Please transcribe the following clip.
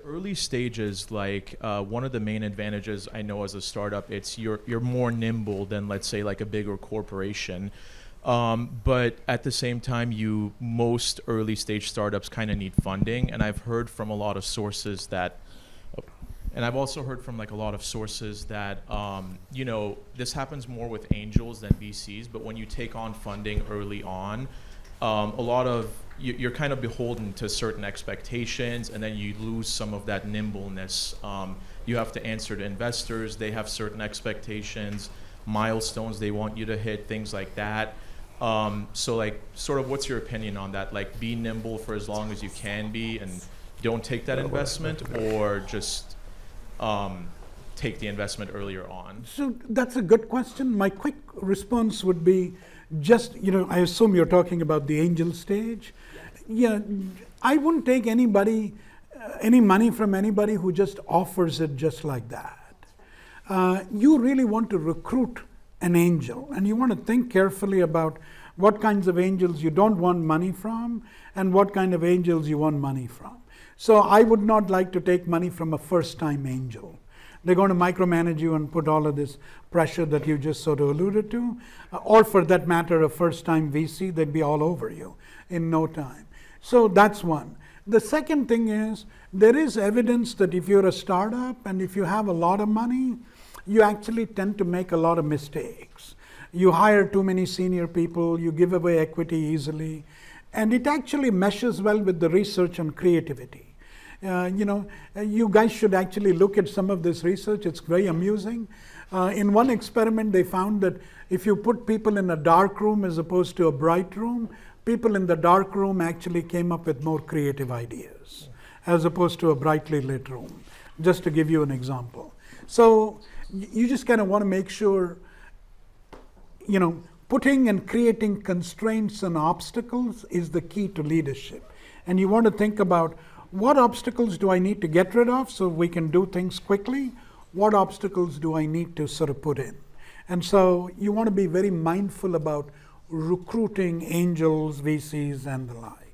Early stages, like one of the main advantages I know as a startup, it's you're more nimble than, let's say, like a bigger corporation. But at the same time, most early stage startups kind of need funding, and I've heard from a lot of sources that, and I've also heard from like a lot of sources that this happens more with angels than VCs. But when you take on funding early on, a lot of you're kind of beholden to certain expectations, and then you lose some of that nimbleness. You have to answer to investors; they have certain expectations, milestones they want you to hit, things like that. So like, sort of, what's your opinion on that? Like, be nimble for as long as you can be, and don't take that investment, or just take the investment earlier on? So that's a good question. My quick response would be just, I assume you're talking about the angel stage. Yeah, I wouldn't take any money from anybody who just offers it just like that. You really want to recruit an angel, and you want to think carefully about what kinds of angels you don't want money from and what kind of angels you want money from. So I would not like to take money from a first-time angel. They're going to micromanage you and put all of this pressure that you just sort of alluded to. Or for that matter, a first-time VC, they'd be all over you in no time. So that's one. The second thing is, there is evidence that if you're a startup and if you have a lot of money, you actually tend to make a lot of mistakes. You hire too many senior people, you give away equity easily, and it actually meshes well with the research on creativity. You guys should actually look at some of this research. It's very amusing. In one experiment, they found that if you put people in a dark room as opposed to a bright room, people in the dark room actually came up with more creative ideas as opposed to a brightly lit room, just to give you an example. So you just kind of want to make sure, putting and creating constraints and obstacles is the key to leadership. And you want to think about, what obstacles do I need to get rid of so we can do things quickly? What obstacles do I need to sort of put in? And so you want to be very mindful about recruiting angels, VCs, and the like.